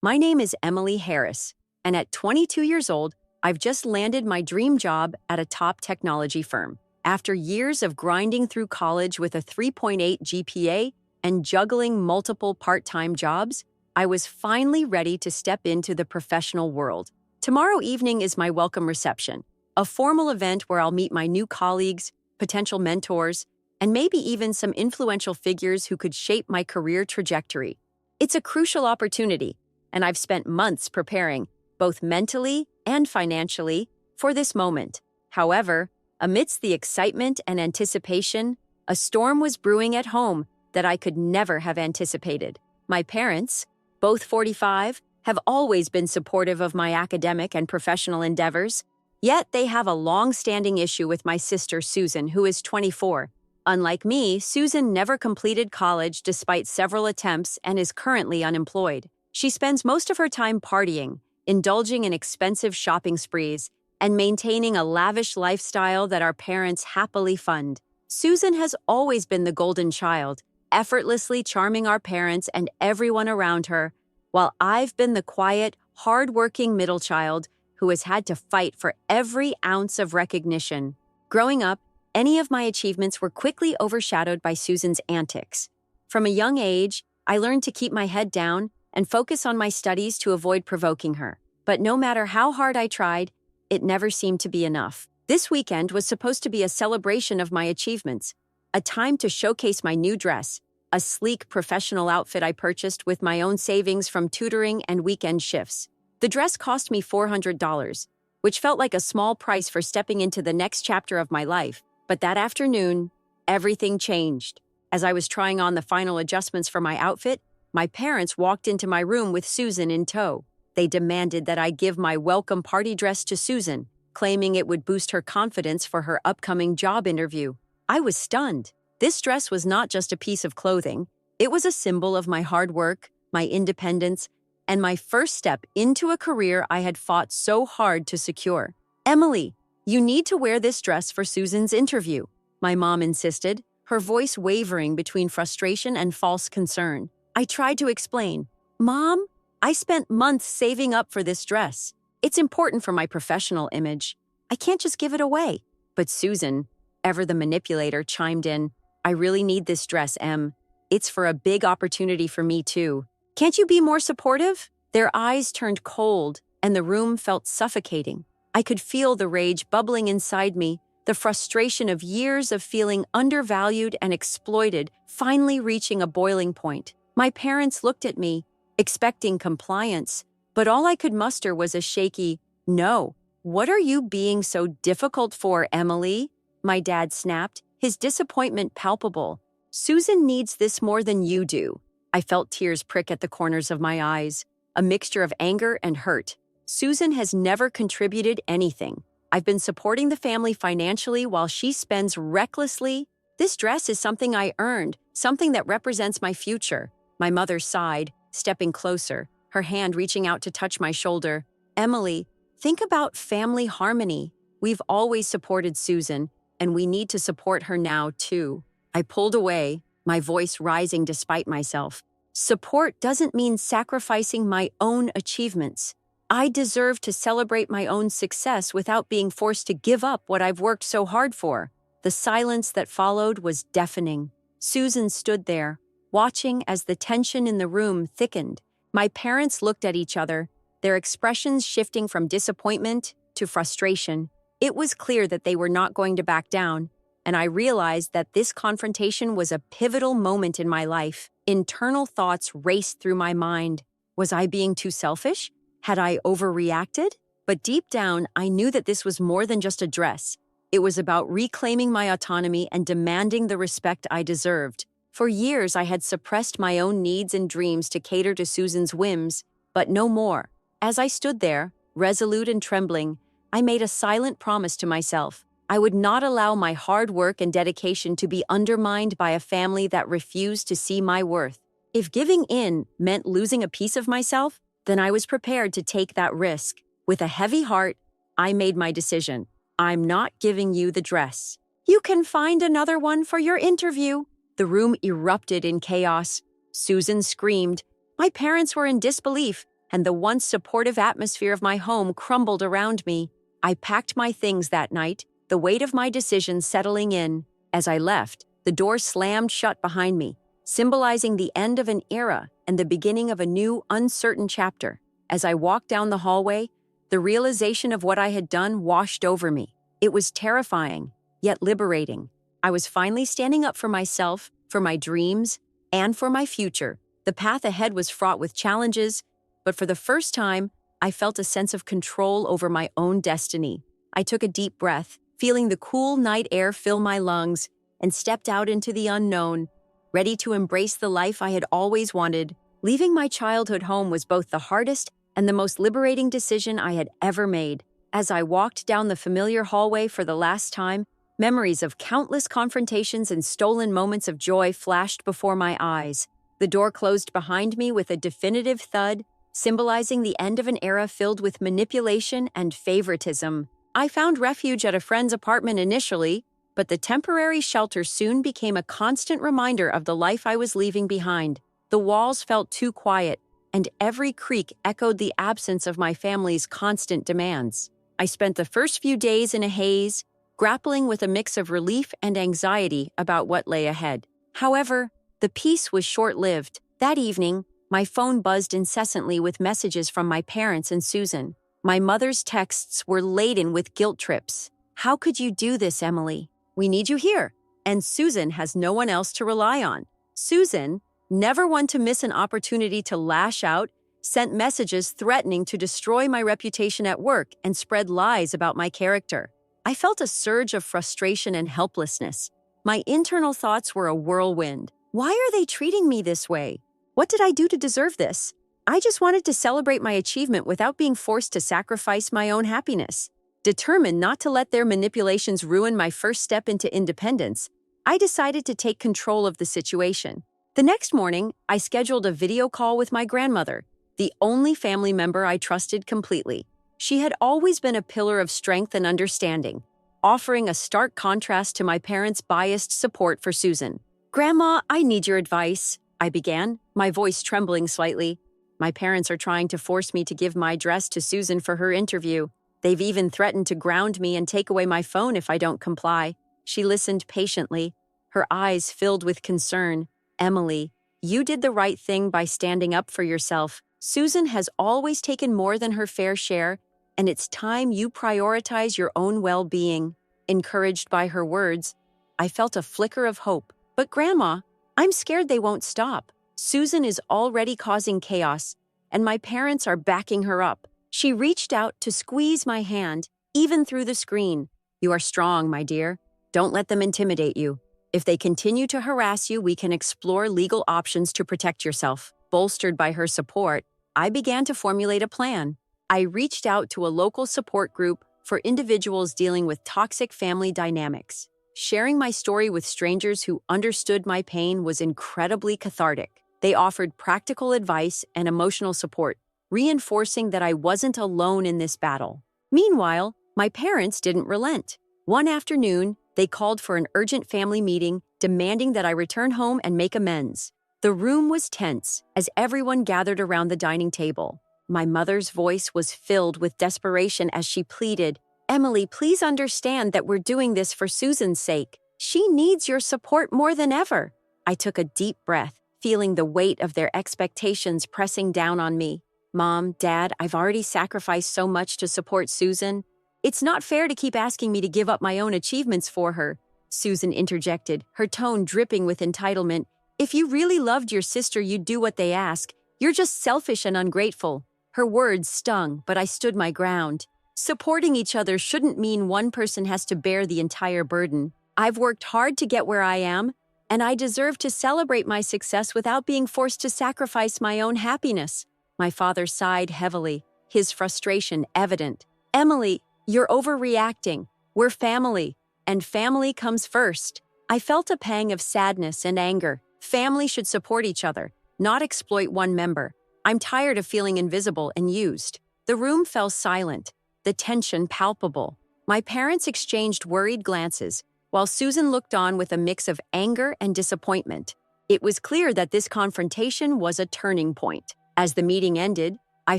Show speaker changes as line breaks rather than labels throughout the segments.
My name is Emily Harris, and at 22 years old, I've just landed my dream job at a top technology firm. After years of grinding through college with a 3.8 GPA and juggling multiple part-time jobs, I was finally ready to step into the professional world. Tomorrow evening is my welcome reception, a formal event where I'll meet my new colleagues, potential mentors, and maybe even some influential figures who could shape my career trajectory. It's a crucial opportunity, and I've spent months preparing, both mentally and financially, for this moment. However, amidst the excitement and anticipation, a storm was brewing at home that I could never have anticipated. My parents, both 45, have always been supportive of my academic and professional endeavors, yet they have a long-standing issue with my sister Susan, who is 24. Unlike me, Susan never completed college despite several attempts and is currently unemployed. She spends most of her time partying, indulging in expensive shopping sprees, and maintaining a lavish lifestyle that our parents happily fund. Susan has always been the golden child, effortlessly charming our parents and everyone around her, while I've been the quiet, hard-working middle child who has had to fight for every ounce of recognition. Growing up, any of my achievements were quickly overshadowed by Susan's antics. From a young age, I learned to keep my head down and focus on my studies to avoid provoking her. But no matter how hard I tried, it never seemed to be enough. This weekend was supposed to be a celebration of my achievements, a time to showcase my new dress, a sleek professional outfit I purchased with my own savings from tutoring and weekend shifts. The dress cost me $400, which felt like a small price for stepping into the next chapter of my life. But that afternoon, everything changed. As I was trying on the final adjustments for my outfit, my parents walked into my room with Susan in tow. They demanded that I give my welcome party dress to Susan, claiming it would boost her confidence for her upcoming job interview. I was stunned. This dress was not just a piece of clothing. It was a symbol of my hard work, my independence, and my first step into a career I had fought so hard to secure. "Emily, you need to wear this dress for Susan's interview," my mom insisted, her voice wavering between frustration and false concern. I tried to explain, "Mom, I spent months saving up for this dress. It's important for my professional image. I can't just give it away." But Susan, ever the manipulator, chimed in, "I really need this dress, Em. It's for a big opportunity for me too. Can't you be more supportive?" Their eyes turned cold, and the room felt suffocating. I could feel the rage bubbling inside me, the frustration of years of feeling undervalued and exploited finally reaching a boiling point. My parents looked at me, expecting compliance, but all I could muster was a shaky, "No." "What are you being so difficult for, Emily?" my dad snapped, his disappointment palpable. "Susan needs this more than you do." I felt tears prick at the corners of my eyes, a mixture of anger and hurt. Susan has never contributed anything. I've been supporting the family financially while she spends recklessly. This dress is something I earned, something that represents my future. My mother sighed, stepping closer, her hand reaching out to touch my shoulder. "Emily, think about family harmony. We've always supported Susan, and we need to support her now, too." I pulled away, my voice rising despite myself. Support doesn't mean sacrificing my own achievements. I deserve to celebrate my own success without being forced to give up what I've worked so hard for. The silence that followed was deafening. Susan stood there, watching as the tension in the room thickened. My parents looked at each other, their expressions shifting from disappointment to frustration. It was clear that they were not going to back down, and I realized that this confrontation was a pivotal moment in my life. Internal thoughts raced through my mind. Was I being too selfish? Had I overreacted? But deep down, I knew that this was more than just a dress. It was about reclaiming my autonomy and demanding the respect I deserved. For years, I had suppressed my own needs and dreams to cater to Susan's whims, but no more. As I stood there, resolute and trembling, I made a silent promise to myself. I would not allow my hard work and dedication to be undermined by a family that refused to see my worth. If giving in meant losing a piece of myself, then I was prepared to take that risk. With a heavy heart, I made my decision. "I'm not giving you the dress. You can find another one for your interview." The room erupted in chaos. Susan screamed. My parents were in disbelief, and the once supportive atmosphere of my home crumbled around me. I packed my things that night, the weight of my decision settling in. As I left, the door slammed shut behind me, symbolizing the end of an era and the beginning of a new, uncertain chapter. As I walked down the hallway, the realization of what I had done washed over me. It was terrifying, yet liberating. I was finally standing up for myself, for my dreams, and for my future. The path ahead was fraught with challenges, but for the first time, I felt a sense of control over my own destiny. I took a deep breath, feeling the cool night air fill my lungs, and stepped out into the unknown, ready to embrace the life I had always wanted. Leaving my childhood home was both the hardest and the most liberating decision I had ever made. As I walked down the familiar hallway for the last time, memories of countless confrontations and stolen moments of joy flashed before my eyes. The door closed behind me with a definitive thud, symbolizing the end of an era filled with manipulation and favoritism. I found refuge at a friend's apartment initially, but the temporary shelter soon became a constant reminder of the life I was leaving behind. The walls felt too quiet, and every creak echoed the absence of my family's constant demands. I spent the first few days in a haze, grappling with a mix of relief and anxiety about what lay ahead. However, the peace was short-lived. That evening, my phone buzzed incessantly with messages from my parents and Susan. My mother's texts were laden with guilt trips. "How could you do this, Emily? We need you here." And Susan has no one else to rely on. Susan, never one to miss an opportunity to lash out, sent messages threatening to destroy my reputation at work and spread lies about my character. I felt a surge of frustration and helplessness. My internal thoughts were a whirlwind. Why are they treating me this way? What did I do to deserve this? I just wanted to celebrate my achievement without being forced to sacrifice my own happiness. Determined not to let their manipulations ruin my first step into independence, I decided to take control of the situation. The next morning, I scheduled a video call with my grandmother, the only family member I trusted completely. She had always been a pillar of strength and understanding, offering a stark contrast to my parents' biased support for Susan. "Grandma, I need your advice," I began, my voice trembling slightly. "My parents are trying to force me to give my dress to Susan for her interview. They've even threatened to ground me and take away my phone if I don't comply." She listened patiently, her eyes filled with concern. "Emily, you did the right thing by standing up for yourself. Susan has always taken more than her fair share, and it's time you prioritize your own well-being." Encouraged by her words, I felt a flicker of hope. "But Grandma, I'm scared they won't stop. Susan is already causing chaos, and my parents are backing her up." She reached out to squeeze my hand, even through the screen. "You are strong, my dear. Don't let them intimidate you. If they continue to harass you, we can explore legal options to protect yourself." Bolstered by her support, I began to formulate a plan. I reached out to a local support group for individuals dealing with toxic family dynamics. Sharing my story with strangers who understood my pain was incredibly cathartic. They offered practical advice and emotional support, reinforcing that I wasn't alone in this battle. Meanwhile, my parents didn't relent. One afternoon, they called for an urgent family meeting, demanding that I return home and make amends. The room was tense as everyone gathered around the dining table. My mother's voice was filled with desperation as she pleaded, "Emily, please understand that we're doing this for Susan's sake. She needs your support more than ever." I took a deep breath, feeling the weight of their expectations pressing down on me. "Mom, Dad, I've already sacrificed so much to support Susan. It's not fair to keep asking me to give up my own achievements for her," Susan interjected, her tone dripping with entitlement. "If you really loved your sister, you'd do what they ask. You're just selfish and ungrateful." Her words stung, but I stood my ground. Supporting each other shouldn't mean one person has to bear the entire burden. I've worked hard to get where I am, and I deserve to celebrate my success without being forced to sacrifice my own happiness. My father sighed heavily, his frustration evident. "Emily, you're overreacting. We're family, and family comes first." I felt a pang of sadness and anger. Family should support each other, not exploit one member. I'm tired of feeling invisible and used. The room fell silent, the tension palpable. My parents exchanged worried glances, while Susan looked on with a mix of anger and disappointment. It was clear that this confrontation was a turning point. As the meeting ended, I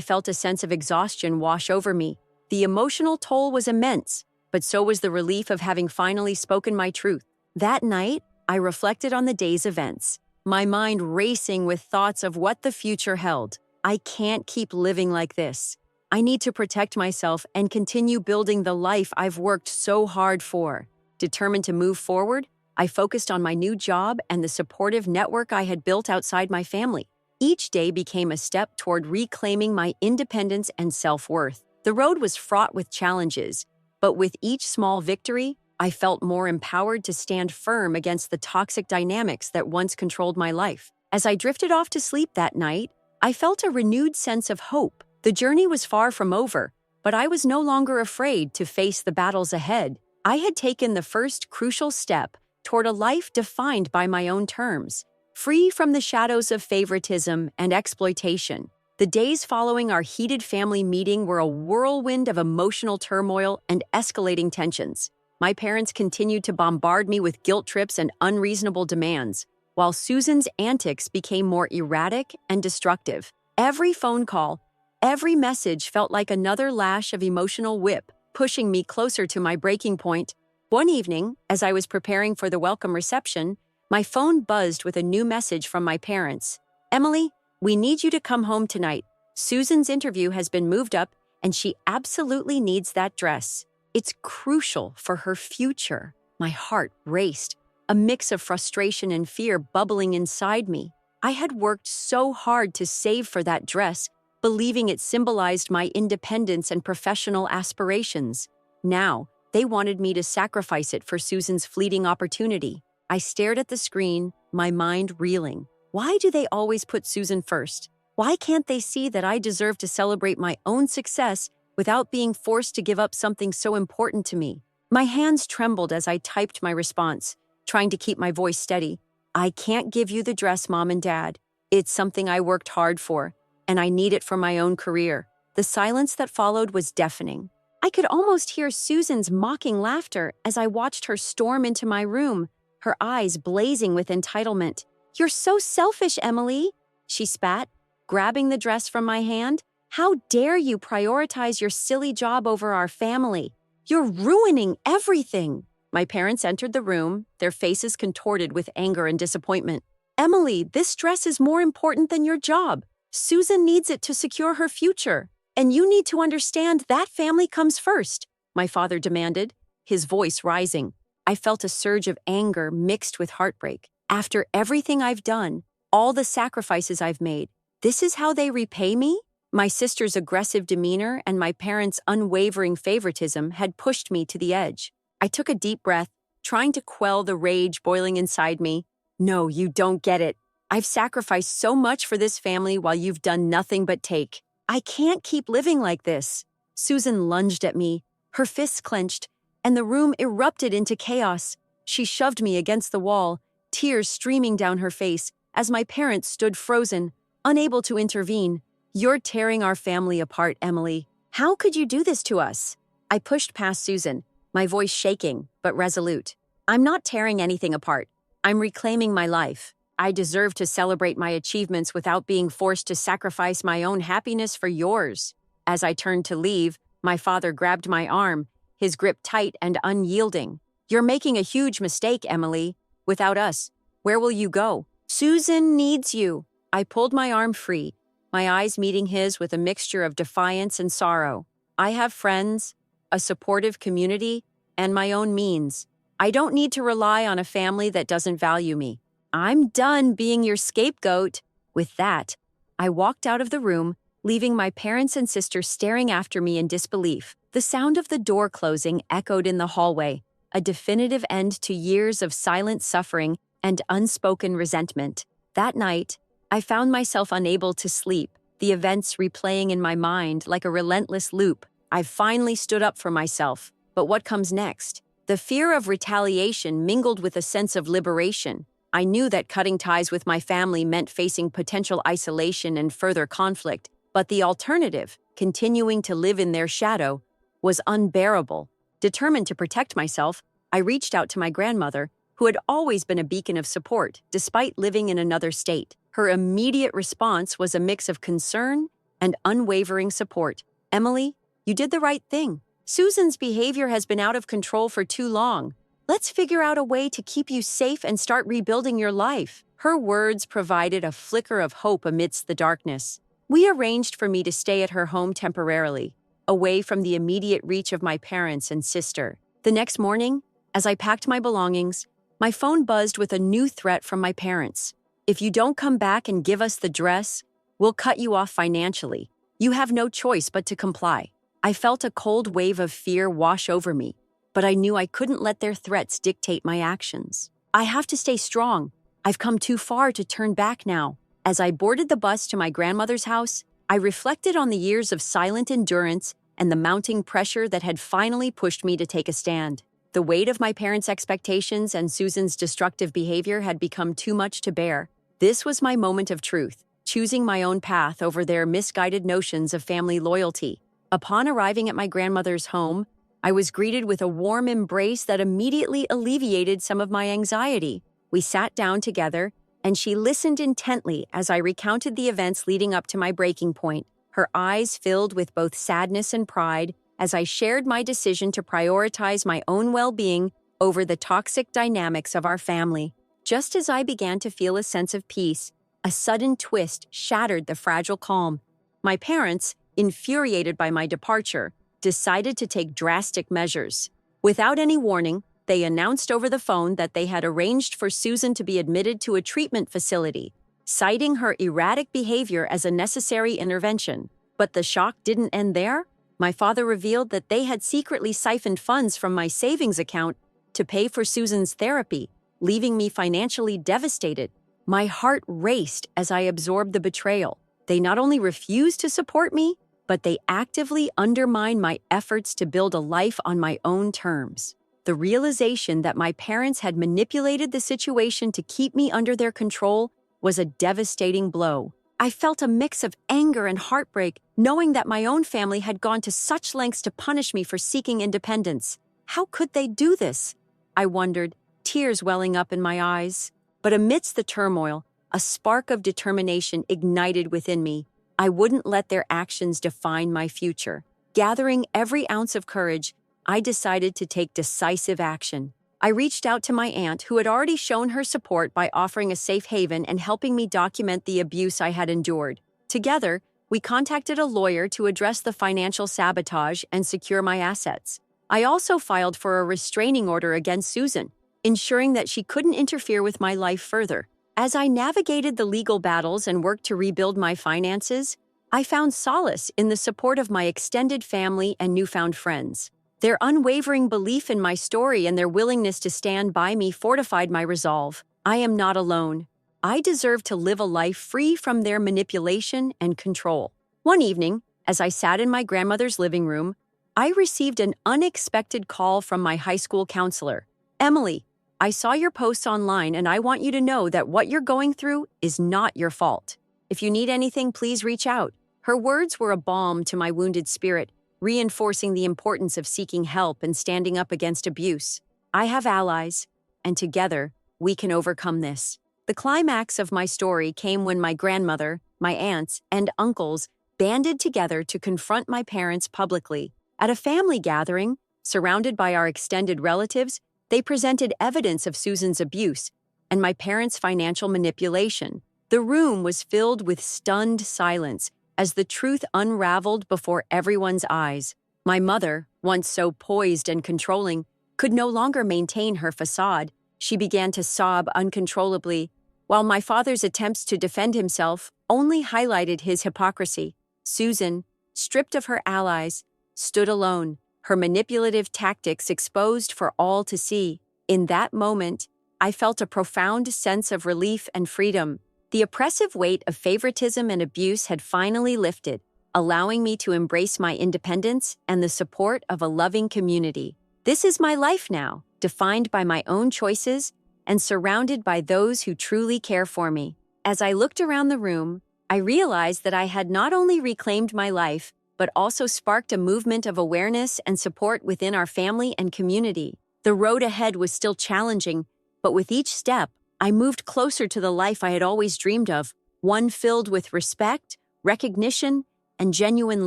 felt a sense of exhaustion wash over me. The emotional toll was immense, but so was the relief of having finally spoken my truth. That night, I reflected on the day's events, my mind racing with thoughts of what the future held. I can't keep living like this. I need to protect myself and continue building the life I've worked so hard for. Determined to move forward, I focused on my new job and the supportive network I had built outside my family. Each day became a step toward reclaiming my independence and self-worth. The road was fraught with challenges, but with each small victory, I felt more empowered to stand firm against the toxic dynamics that once controlled my life. As I drifted off to sleep that night, I felt a renewed sense of hope. The journey was far from over, but I was no longer afraid to face the battles ahead. I had taken the first crucial step toward a life defined by my own terms, free from the shadows of favoritism and exploitation. The days following our heated family meeting were a whirlwind of emotional turmoil and escalating tensions. My parents continued to bombard me with guilt trips and unreasonable demands, while Susan's antics became more erratic and destructive. Every phone call, every message felt like another lash of emotional whip, pushing me closer to my breaking point. One evening, as I was preparing for the welcome reception, my phone buzzed with a new message from my parents. "Emily, we need you to come home tonight. Susan's interview has been moved up, and she absolutely needs that dress. It's crucial for her future." My heart raced, a mix of frustration and fear bubbling inside me. I had worked so hard to save for that dress, believing it symbolized my independence and professional aspirations. Now, they wanted me to sacrifice it for Susan's fleeting opportunity. I stared at the screen, my mind reeling. Why do they always put Susan first? Why can't they see that I deserve to celebrate my own success without being forced to give up something so important to me? My hands trembled as I typed my response, trying to keep my voice steady. "I can't give you the dress, Mom and Dad. It's something I worked hard for, and I need it for my own career." The silence that followed was deafening. I could almost hear Susan's mocking laughter as I watched her storm into my room, her eyes blazing with entitlement. "You're so selfish, Emily," she spat, grabbing the dress from my hand. "How dare you prioritize your silly job over our family? You're ruining everything." My parents entered the room, their faces contorted with anger and disappointment. "Emily, this dress is more important than your job. Susan needs it to secure her future, and you need to understand that family comes first," my father demanded, his voice rising. I felt a surge of anger mixed with heartbreak. After everything I've done, all the sacrifices I've made, this is how they repay me? My sister's aggressive demeanor and my parents' unwavering favoritism had pushed me to the edge. I took a deep breath, trying to quell the rage boiling inside me. "No, you don't get it. I've sacrificed so much for this family while you've done nothing but take. I can't keep living like this." Susan lunged at me, her fists clenched, and the room erupted into chaos. She shoved me against the wall, tears streaming down her face, as my parents stood frozen, unable to intervene. "You're tearing our family apart, Emily. How could you do this to us?" I pushed past Susan, my voice shaking, but resolute. "I'm not tearing anything apart. I'm reclaiming my life. I deserve to celebrate my achievements without being forced to sacrifice my own happiness for yours." As I turned to leave, my father grabbed my arm, his grip tight and unyielding. "You're making a huge mistake, Emily. Without us, where will you go? Susan needs you." I pulled my arm free, my eyes meeting his with a mixture of defiance and sorrow. "I have friends, a supportive community, and my own means. I don't need to rely on a family that doesn't value me. I'm done being your scapegoat." With that, I walked out of the room, leaving my parents and sister staring after me in disbelief. The sound of the door closing echoed in the hallway, a definitive end to years of silent suffering and unspoken resentment. That night, I found myself unable to sleep, the events replaying in my mind like a relentless loop. I finally stood up for myself, but what comes next? The fear of retaliation mingled with a sense of liberation. I knew that cutting ties with my family meant facing potential isolation and further conflict, but the alternative, continuing to live in their shadow, was unbearable. Determined to protect myself, I reached out to my grandmother, who had always been a beacon of support, despite living in another state. Her immediate response was a mix of concern and unwavering support. Emily, you did the right thing. Susan's behavior has been out of control for too long. Let's figure out a way to keep you safe and start rebuilding your life. Her words provided a flicker of hope amidst the darkness. We arranged for me to stay at her home temporarily, away from the immediate reach of my parents and sister. The next morning, as I packed my belongings, my phone buzzed with a new threat from my parents. If you don't come back and give us the dress, we'll cut you off financially. You have no choice but to comply. I felt a cold wave of fear wash over me, but I knew I couldn't let their threats dictate my actions. I have to stay strong. I've come too far to turn back now. As I boarded the bus to my grandmother's house, I reflected on the years of silent endurance and the mounting pressure that had finally pushed me to take a stand. The weight of my parents' expectations and Susan's destructive behavior had become too much to bear. This was my moment of truth, choosing my own path over their misguided notions of family loyalty. Upon arriving at my grandmother's home, I was greeted with a warm embrace that immediately alleviated some of my anxiety. We sat down together, and she listened intently as I recounted the events leading up to my breaking point, her eyes filled with both sadness and pride as I shared my decision to prioritize my own well-being over the toxic dynamics of our family. Just as I began to feel a sense of peace, a sudden twist shattered the fragile calm. My parents, infuriated by my departure, decided to take drastic measures. Without any warning, they announced over the phone that they had arranged for Susan to be admitted to a treatment facility, citing her erratic behavior as a necessary intervention. But the shock didn't end there. My father revealed that they had secretly siphoned funds from my savings account to pay for Susan's therapy, leaving me financially devastated. My heart raced as I absorbed the betrayal. They not only refused to support me, but they actively undermined my efforts to build a life on my own terms. The realization that my parents had manipulated the situation to keep me under their control was a devastating blow. I felt a mix of anger and heartbreak, knowing that my own family had gone to such lengths to punish me for seeking independence. How could they do this? I wondered, tears welling up in my eyes. But amidst the turmoil, a spark of determination ignited within me. I wouldn't let their actions define my future. Gathering every ounce of courage, I decided to take decisive action. I reached out to my aunt, who had already shown her support by offering a safe haven and helping me document the abuse I had endured. Together, we contacted a lawyer to address the financial sabotage and secure my assets. I also filed for a restraining order against Susan, ensuring that she couldn't interfere with my life further. As I navigated the legal battles and worked to rebuild my finances, I found solace in the support of my extended family and newfound friends. Their unwavering belief in my story and their willingness to stand by me fortified my resolve. I am not alone. I deserve to live a life free from their manipulation and control. One evening, as I sat in my grandmother's living room, I received an unexpected call from my high school counselor. Emily, I saw your posts online and I want you to know that what you're going through is not your fault. If you need anything, please reach out. Her words were a balm to my wounded spirit, reinforcing the importance of seeking help and standing up against abuse. I have allies, and together, we can overcome this. The climax of my story came when my grandmother, my aunts, and uncles banded together to confront my parents publicly. At a family gathering, surrounded by our extended relatives, they presented evidence of Susan's abuse and my parents' financial manipulation. The room was filled with stunned silence as the truth unraveled before everyone's eyes. My mother, once so poised and controlling, could no longer maintain her facade. She began to sob uncontrollably, while my father's attempts to defend himself only highlighted his hypocrisy. Susan, stripped of her allies, stood alone, her manipulative tactics exposed for all to see. In that moment, I felt a profound sense of relief and freedom. The oppressive weight of favoritism and abuse had finally lifted, allowing me to embrace my independence and the support of a loving community. This is my life now, defined by my own choices and surrounded by those who truly care for me. As I looked around the room, I realized that I had not only reclaimed my life, but also sparked a movement of awareness and support within our family and community. The road ahead was still challenging, but with each step, I moved closer to the life I had always dreamed of, one filled with respect, recognition, and genuine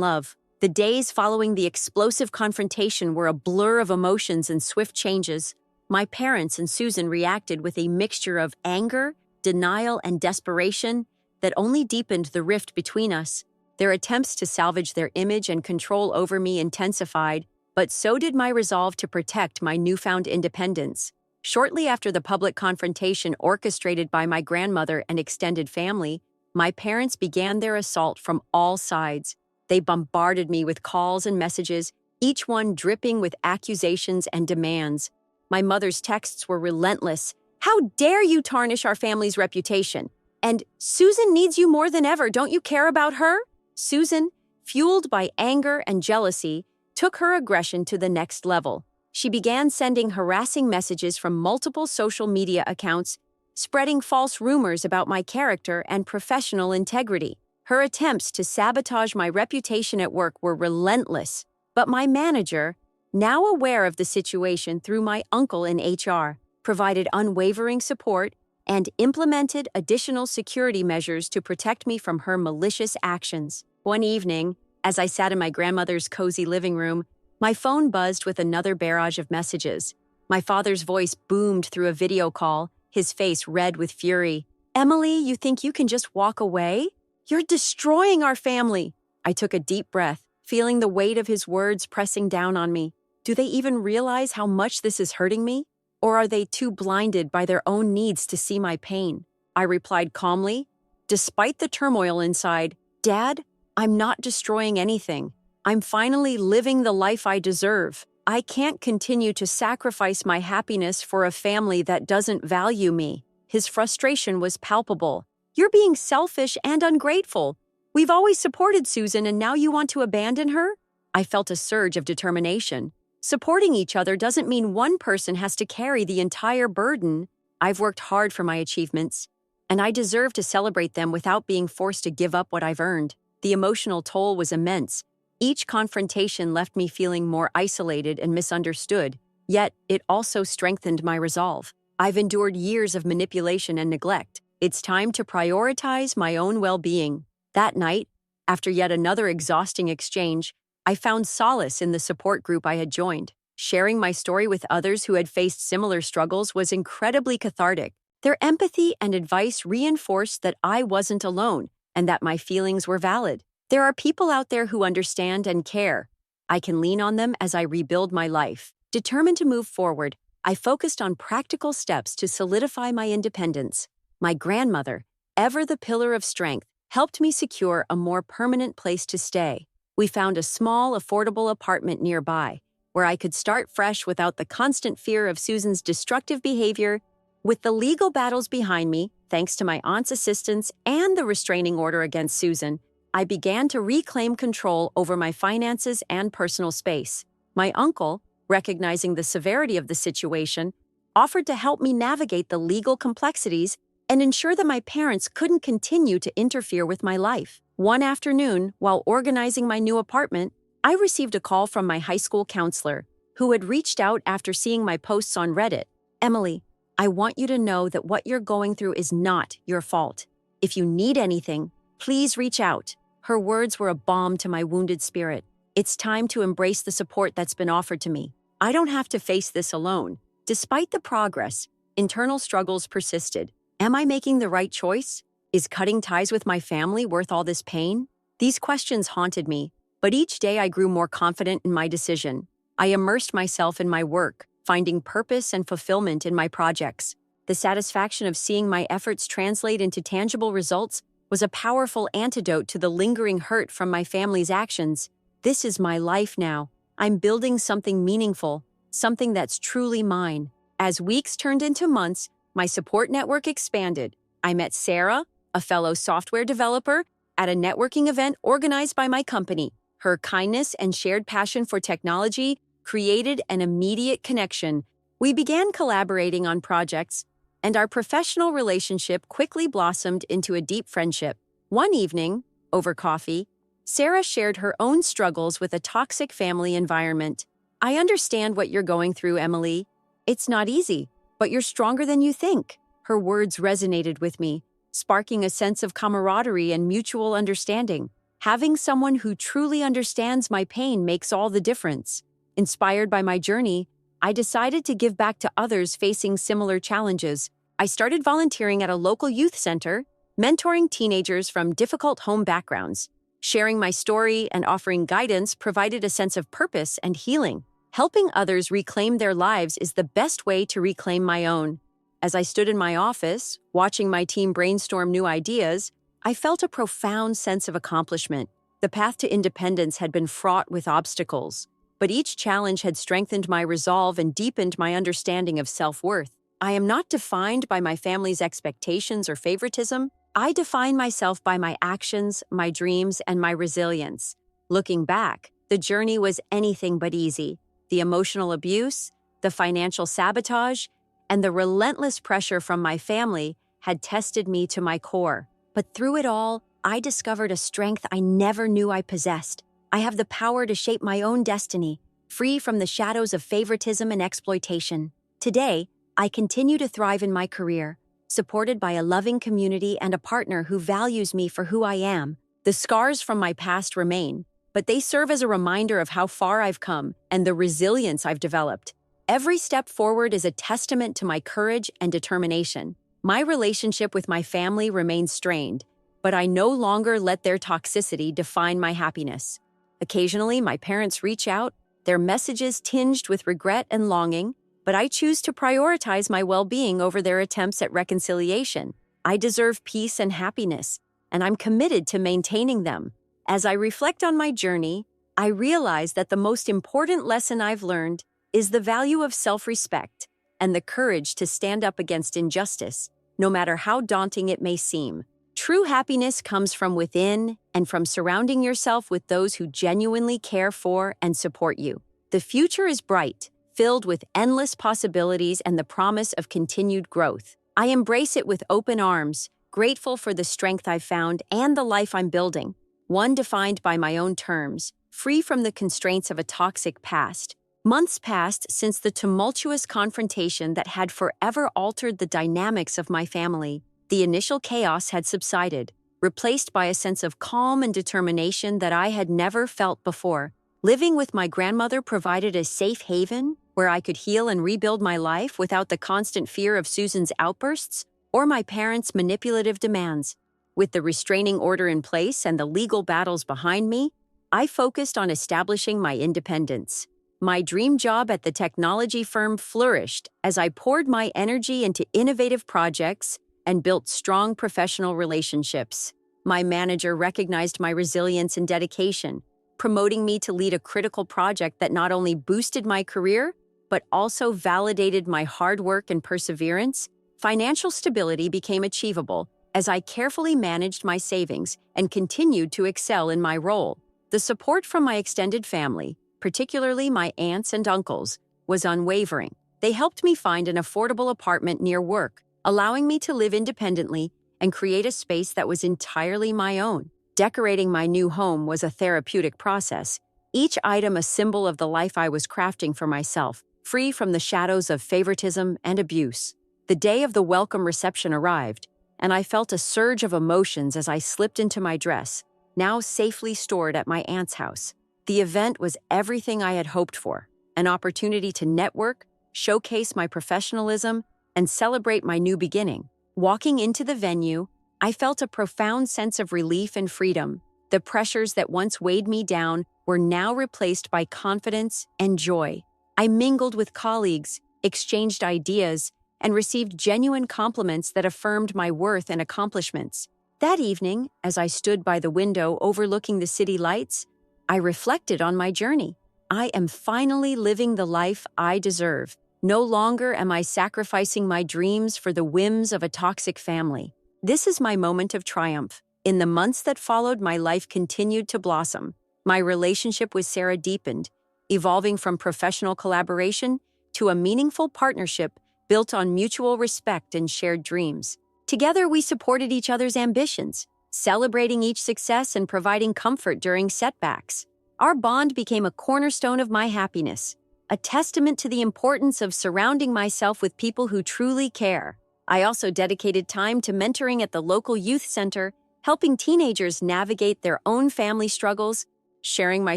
love. The days following the explosive confrontation were a blur of emotions and swift changes. My parents and Susan reacted with a mixture of anger, denial, and desperation that only deepened the rift between us. Their attempts to salvage their image and control over me intensified, but so did my resolve to protect my newfound independence. Shortly after the public confrontation orchestrated by my grandmother and extended family, my parents began their assault from all sides. They bombarded me with calls and messages, each one dripping with accusations and demands. My mother's texts were relentless. "How dare you tarnish our family's reputation?" And "Susan needs you more than ever, don't you care about her?" Susan, fueled by anger and jealousy, took her aggression to the next level. She began sending harassing messages from multiple social media accounts, spreading false rumors about my character and professional integrity. Her attempts to sabotage my reputation at work were relentless, but my manager, now aware of the situation through my uncle in HR, provided unwavering support and implemented additional security measures to protect me from her malicious actions. One evening, as I sat in my grandmother's cozy living room, my phone buzzed with another barrage of messages. My father's voice boomed through a video call, his face red with fury. "Emily, you think you can just walk away? You're destroying our family." I took a deep breath, feeling the weight of his words pressing down on me. Do they even realize how much this is hurting me? Or are they too blinded by their own needs to see my pain? I replied calmly, despite the turmoil inside, "Dad, I'm not destroying anything. I'm finally living the life I deserve. I can't continue to sacrifice my happiness for a family that doesn't value me." His frustration was palpable. "You're being selfish and ungrateful. We've always supported Susan and now you want to abandon her?" I felt a surge of determination. Supporting each other doesn't mean one person has to carry the entire burden. I've worked hard for my achievements, and I deserve to celebrate them without being forced to give up what I've earned. The emotional toll was immense. Each confrontation left me feeling more isolated and misunderstood, yet it also strengthened my resolve. I've endured years of manipulation and neglect. It's time to prioritize my own well-being. That night, after yet another exhausting exchange, I found solace in the support group I had joined. Sharing my story with others who had faced similar struggles was incredibly cathartic. Their empathy and advice reinforced that I wasn't alone and that my feelings were valid. There are people out there who understand and care. I can lean on them as I rebuild my life. Determined to move forward, I focused on practical steps to solidify my independence. My grandmother, ever the pillar of strength, helped me secure a more permanent place to stay. We found a small, affordable apartment nearby, where I could start fresh without the constant fear of Susan's destructive behavior. With the legal battles behind me, thanks to my aunt's assistance and the restraining order against Susan, I began to reclaim control over my finances and personal space. My uncle, recognizing the severity of the situation, offered to help me navigate the legal complexities and ensure that my parents couldn't continue to interfere with my life. One afternoon, while organizing my new apartment, I received a call from my high school counselor, who had reached out after seeing my posts on Reddit. "Emily, I want you to know that what you're going through is not your fault. If you need anything, please reach out." Her words were a balm to my wounded spirit. It's time to embrace the support that's been offered to me. I don't have to face this alone. Despite the progress, internal struggles persisted. Am I making the right choice? Is cutting ties with my family worth all this pain? These questions haunted me, but each day I grew more confident in my decision. I immersed myself in my work, finding purpose and fulfillment in my projects. The satisfaction of seeing my efforts translate into tangible results was a powerful antidote to the lingering hurt from my family's actions. This is my life now. I'm building something meaningful, something that's truly mine. As weeks turned into months, my support network expanded. I met Sarah, a fellow software developer, at a networking event organized by my company. Her kindness and shared passion for technology created an immediate connection. We began collaborating on projects, and our professional relationship quickly blossomed into a deep friendship. One evening, over coffee, Sarah shared her own struggles with a toxic family environment. "I understand what you're going through, Emily. It's not easy, but you're stronger than you think." Her words resonated with me, sparking a sense of camaraderie and mutual understanding. Having someone who truly understands my pain makes all the difference. Inspired by my journey, I decided to give back to others facing similar challenges. I started volunteering at a local youth center, mentoring teenagers from difficult home backgrounds. Sharing my story and offering guidance provided a sense of purpose and healing. Helping others reclaim their lives is the best way to reclaim my own. As I stood in my office, watching my team brainstorm new ideas, I felt a profound sense of accomplishment. The path to independence had been fraught with obstacles, but each challenge had strengthened my resolve and deepened my understanding of self-worth. I am not defined by my family's expectations or favoritism. I define myself by my actions, my dreams, and my resilience. Looking back, the journey was anything but easy. The emotional abuse, the financial sabotage, and the relentless pressure from my family had tested me to my core. But through it all, I discovered a strength I never knew I possessed. I have the power to shape my own destiny, free from the shadows of favoritism and exploitation. Today, I continue to thrive in my career, supported by a loving community and a partner who values me for who I am. The scars from my past remain, but they serve as a reminder of how far I've come and the resilience I've developed. Every step forward is a testament to my courage and determination. My relationship with my family remains strained, but I no longer let their toxicity define my happiness. Occasionally, my parents reach out, their messages tinged with regret and longing, but I choose to prioritize my well-being over their attempts at reconciliation. I deserve peace and happiness, and I'm committed to maintaining them. As I reflect on my journey, I realize that the most important lesson I've learned is the value of self-respect and the courage to stand up against injustice, no matter how daunting it may seem. True happiness comes from within and from surrounding yourself with those who genuinely care for and support you. The future is bright, filled with endless possibilities and the promise of continued growth. I embrace it with open arms, grateful for the strength I've found and the life I'm building, one defined by my own terms, free from the constraints of a toxic past. Months passed since the tumultuous confrontation that had forever altered the dynamics of my family. The initial chaos had subsided, replaced by a sense of calm and determination that I had never felt before. Living with my grandmother provided a safe haven where I could heal and rebuild my life without the constant fear of Susan's outbursts or my parents' manipulative demands. With the restraining order in place and the legal battles behind me, I focused on establishing my independence. My dream job at the technology firm flourished as I poured my energy into innovative projects and built strong professional relationships. My manager recognized my resilience and dedication, promoting me to lead a critical project that not only boosted my career, but also validated my hard work and perseverance. Financial stability became achievable as I carefully managed my savings and continued to excel in my role. The support from my extended family, particularly my aunts and uncles, was unwavering. They helped me find an affordable apartment near work, allowing me to live independently and create a space that was entirely my own. Decorating my new home was a therapeutic process, each item a symbol of the life I was crafting for myself, free from the shadows of favoritism and abuse. The day of the welcome reception arrived, and I felt a surge of emotions as I slipped into my dress, now safely stored at my aunt's house. The event was everything I had hoped for, an opportunity to network, showcase my professionalism, and celebrate my new beginning. Walking into the venue, I felt a profound sense of relief and freedom. The pressures that once weighed me down were now replaced by confidence and joy. I mingled with colleagues, exchanged ideas, and received genuine compliments that affirmed my worth and accomplishments. That evening, as I stood by the window overlooking the city lights, I reflected on my journey. I am finally living the life I deserve. No longer am I sacrificing my dreams for the whims of a toxic family. This is my moment of triumph. In the months that followed, my life continued to blossom. My relationship with Sarah deepened, evolving from professional collaboration to a meaningful partnership built on mutual respect and shared dreams. Together, we supported each other's ambitions, celebrating each success and providing comfort during setbacks. Our bond became a cornerstone of my happiness, a testament to the importance of surrounding myself with people who truly care. I also dedicated time to mentoring at the local youth center Helping teenagers navigate their own family struggles, sharing my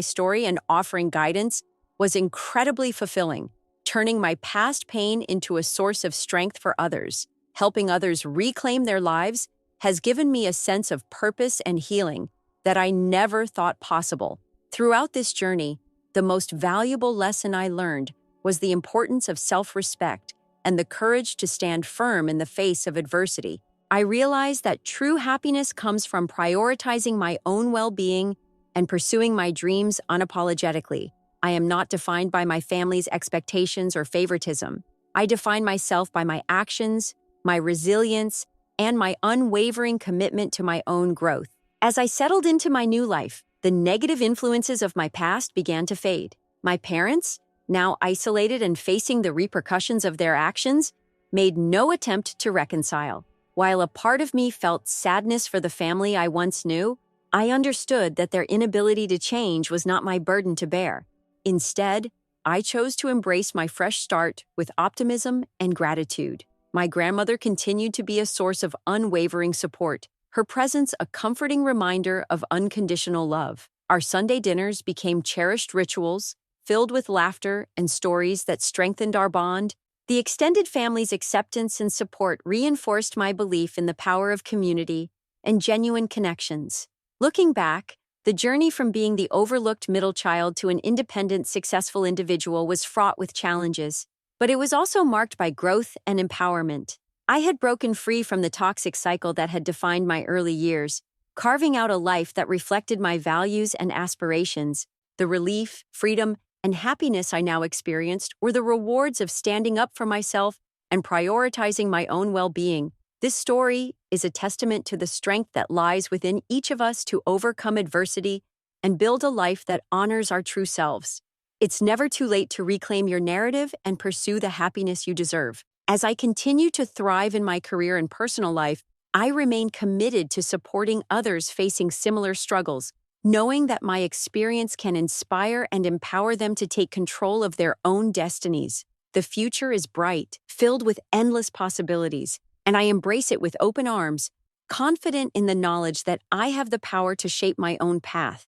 story, and offering guidance was incredibly fulfilling, turning my past pain into a source of strength for others. Helping others reclaim their lives has given me a sense of purpose and healing that I never thought possible. Throughout this journey, the most valuable lesson I learned was the importance of self-respect and the courage to stand firm in the face of adversity. I realized that true happiness comes from prioritizing my own well-being and pursuing my dreams unapologetically. I am not defined by my family's expectations or favoritism. I define myself by my actions, my resilience, and my unwavering commitment to my own growth. As I settled into my new life, the negative influences of my past began to fade. My parents, now isolated and facing the repercussions of their actions, made no attempt to reconcile. While a part of me felt sadness for the family I once knew, I understood that their inability to change was not my burden to bear. Instead, I chose to embrace my fresh start with optimism and gratitude. My grandmother continued to be a source of unwavering support, her presence a comforting reminder of unconditional love. Our Sunday dinners became cherished rituals, filled with laughter and stories that strengthened our bond. The extended family's acceptance and support reinforced my belief in the power of community and genuine connections. Looking back, the journey from being the overlooked middle child to an independent, successful individual was fraught with challenges, but it was also marked by growth and empowerment. I had broken free from the toxic cycle that had defined my early years, carving out a life that reflected my values and aspirations. The relief, freedom, and happiness I now experienced were the rewards of standing up for myself and prioritizing my own well-being. This story is a testament to the strength that lies within each of us to overcome adversity and build a life that honors our true selves. It's never too late to reclaim your narrative and pursue the happiness you deserve. As I continue to thrive in my career and personal life, I remain committed to supporting others facing similar struggles, knowing that my experience can inspire and empower them to take control of their own destinies. The future is bright, filled with endless possibilities, and I embrace it with open arms, confident in the knowledge that I have the power to shape my own path.